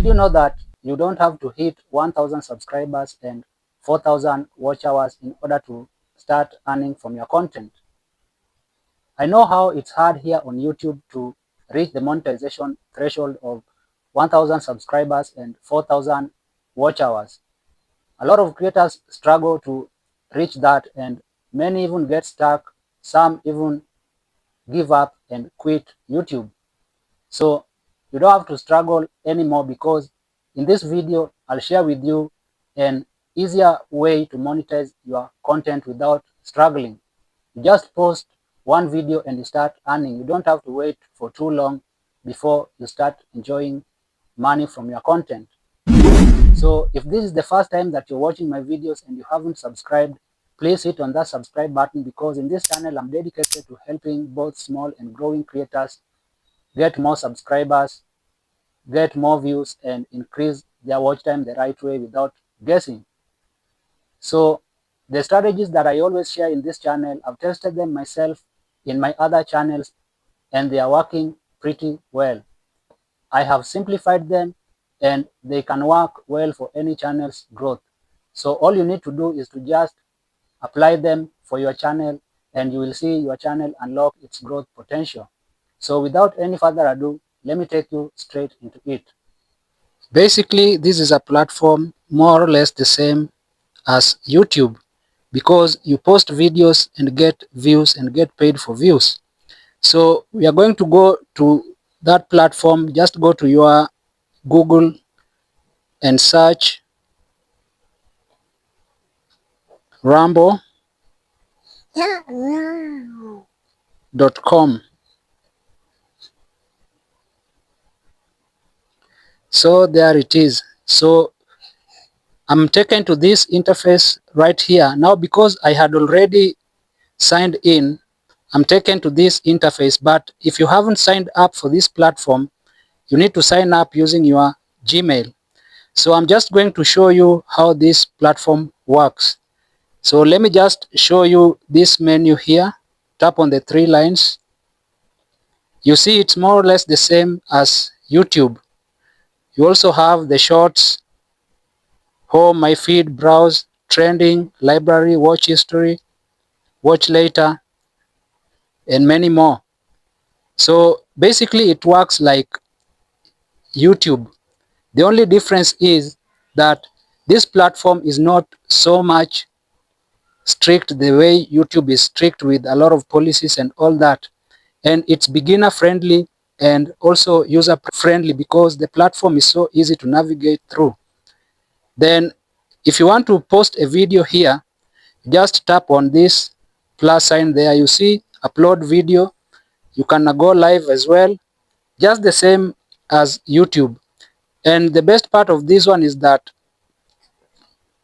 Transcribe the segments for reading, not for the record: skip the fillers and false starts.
Did you know that you don't have to hit 1,000 subscribers and 4,000 watch hours in order to start earning from your content? I know how it's hard here on YouTube to reach the monetization threshold of 1,000 subscribers and 4,000 watch hours. A lot of creators struggle to reach that, and many even get stuck. Some even give up and quit YouTube. So you don't have to struggle anymore, because in this video, I'll share with you an easier way to monetize your content without struggling. You just post one video and you start earning. You don't have to wait for too long before you start enjoying money from your content. So if this is the first time that you're watching my videos and you haven't subscribed, please hit on that subscribe button, because in this channel I'm dedicated to helping both small and growing creators get more subscribers, get more views, and increase their watch time the right way without guessing. So the strategies that I always share in this channel, I've tested them myself in my other channels and they are working pretty well. I have simplified them and they can work well for any channel's growth. So all you need to do is to just apply them for your channel and you will see your channel unlock its growth potential. So without any further ado, let me take you straight into it. Basically, this is a platform more or less the same as YouTube, because you post videos and get views and get paid for views. So we are going to go to that platform. Just go to your Google and search rumble.com. So there it is. So I'm taken to this interface right here. Now, because I had already signed in, I'm taken to this interface. But if you haven't signed up for this platform, you need to sign up using your Gmail. So I'm just going to show you how this platform works. So let me just show you this menu here. Tap on the three lines. You see it's more or less the same as YouTube. You also have the shorts, home, my feed, browse, trending, library, watch history, watch later, and many more. So basically it works like YouTube. The only difference is that this platform is not so much strict the way YouTube is strict, with a lot of policies and all that. And it's beginner friendly and also user friendly, because the platform is so easy to navigate through. Then if you want to post a video here, just tap on this plus sign there. You see upload video. You can go live as well, just the same as YouTube. And the best part of this one is that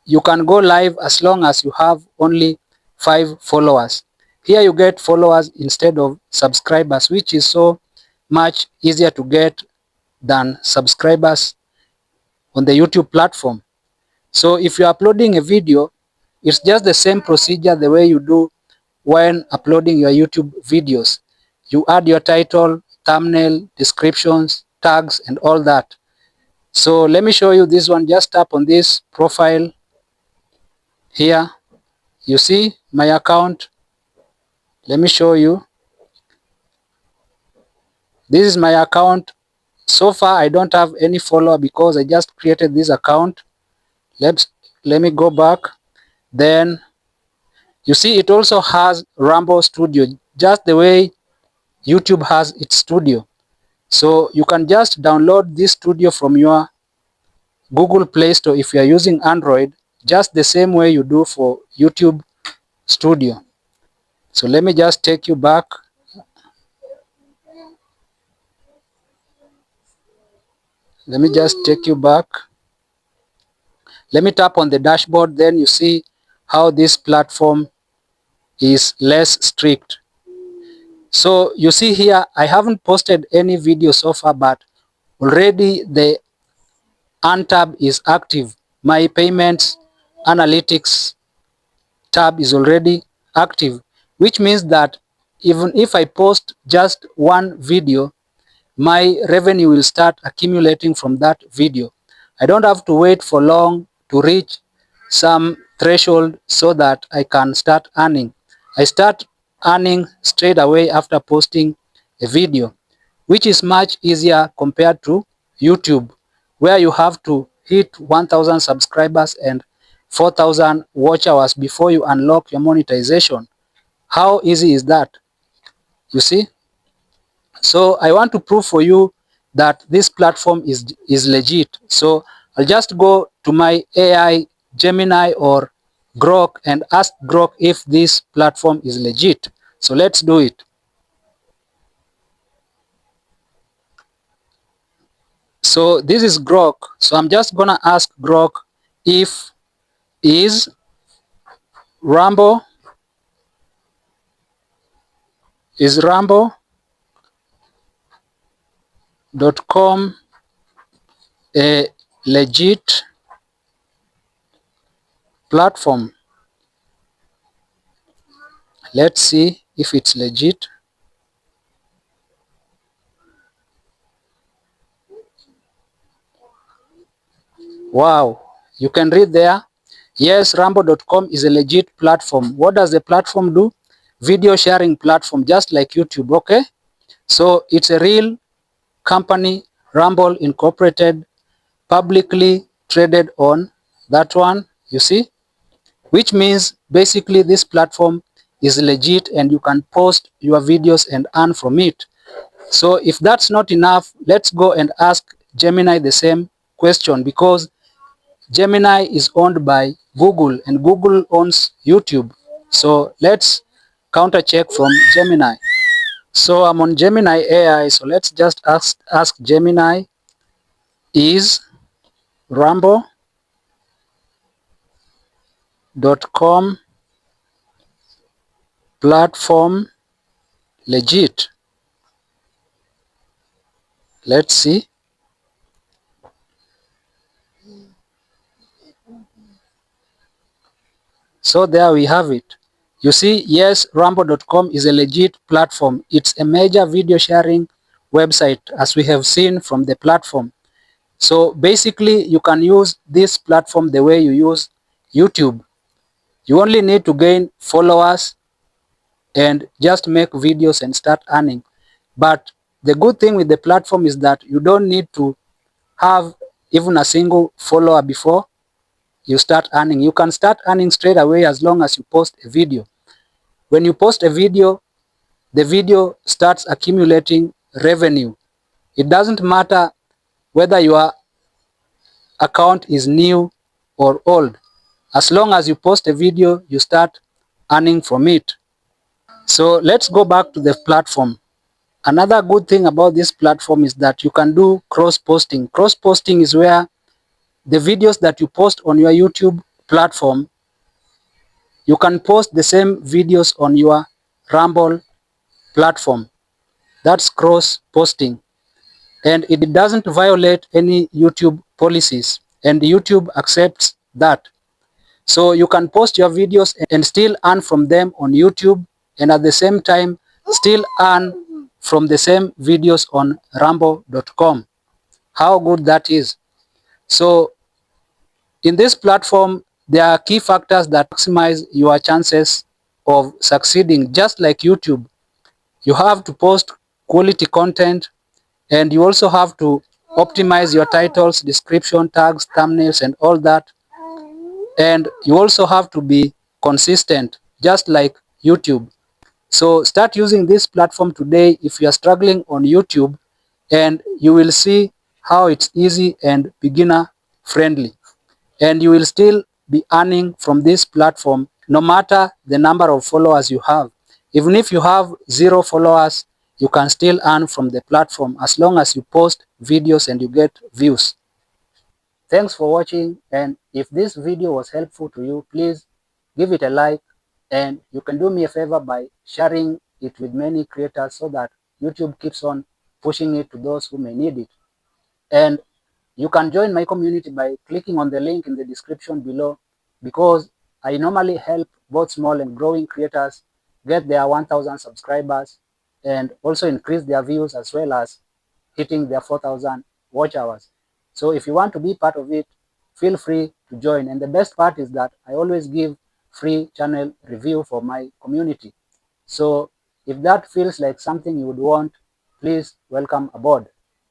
you can go live as long as you have only 5 followers. Here you get followers instead of subscribers, which is so much easier to get than subscribers on the YouTube platform. So if you're uploading a video, it's just the same procedure the way you do when uploading your YouTube videos. You add your title, thumbnail, descriptions, tags, and all that. So let me show you this one. Just tap on this profile here. You see my account. Let me show you. This is my account. So far I don't have any follower because I just created this account. Let me go back. Then you see it also has Rumble Studio, just the way YouTube has its studio. So you can just download this studio from your Google Play Store if you are using Android, just the same way you do for YouTube Studio. So let me just take you back. Let me just take you back. Let me tap on the dashboard. Then you see how this platform is less strict. So you see here, I haven't posted any video so far, but already the Earn tab is active. My payments analytics tab is already active, which means that even if I post just one video, my revenue will start accumulating from that video. I don't have to wait for long to reach some threshold so that I can start earning. I start earning straight away after posting a video, which is much easier compared to YouTube, where you have to hit 1,000 subscribers and 4,000 watch hours before you unlock your monetization. How easy is that? You see? So I want to prove for you that this platform is legit. So I'll just go to my AI, Gemini or Grok, and ask Grok if this platform is legit. So let's do it. So this is Grok. So I'm just gonna ask Grok if is Rumble Rumble.com a legit platform. Let's see if it's legit. Wow, you can read there. Yes, Rumble.com is a legit platform. What does the platform do? Video sharing platform, just like YouTube, okay? So it's a real company, Rumble Incorporated, publicly traded on that one, you see? Which means basically this platform is legit and you can post your videos and earn from it. So if that's not enough, let's go and ask Gemini the same question, because Gemini is owned by Google and Google owns YouTube. So let's counter check from Gemini. So I'm on Gemini AI. So let's just ask Gemini, is Rumble.com platform legit? Let's see. So there we have it. You see, yes, Rumble.com is a legit platform. It's a major video sharing website, as we have seen from the platform. So basically, you can use this platform the way you use YouTube. You only need to gain followers and just make videos and start earning. But the good thing with the platform is that you don't need to have even a single follower before you start earning. You can start earning straight away as long as you post a video. When you post a video, the video starts accumulating revenue. It doesn't matter whether your account is new or old. As long as you post a video, you start earning from it. So let's go back to the platform. Another good thing about this platform is that you can do cross-posting. Cross-posting is where the videos that you post on your YouTube platform, you can post the same videos on your Rumble platform. That's cross-posting. And it doesn't violate any YouTube policies. And YouTube accepts that. So you can post your videos and still earn from them on YouTube, and at the same time still earn from the same videos on Rumble.com. How good that is. So in this platform, there are key factors that maximize your chances of succeeding. Just like YouTube, you have to post quality content, and you also have to optimize your titles, description, tags, thumbnails, and all that. And you also have to be consistent, just like YouTube. So start using this platform today if you are struggling on YouTube, and you will see how it's easy and beginner friendly. And you will still be earning from this platform no matter the number of followers you have. Even if you have 0 followers, you can still earn from the platform as long as you post videos and you get views. Thanks for watching, and if this video was helpful to you, please give it a like, and you can do me a favor by sharing it with many creators so that YouTube keeps on pushing it to those who may need it. And you can join my community by clicking on the link in the description below, because I normally help both small and growing creators get their 1,000 subscribers and also increase their views, as well as hitting their 4,000 watch hours. So if you want to be part of it, feel free to join. And the best part is that I always give free channel review for my community. So if that feels like something you would want, please welcome aboard.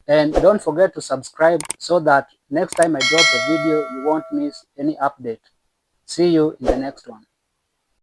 And don't forget to subscribe so that next time I drop a video, you won't miss any update. See you in the next one.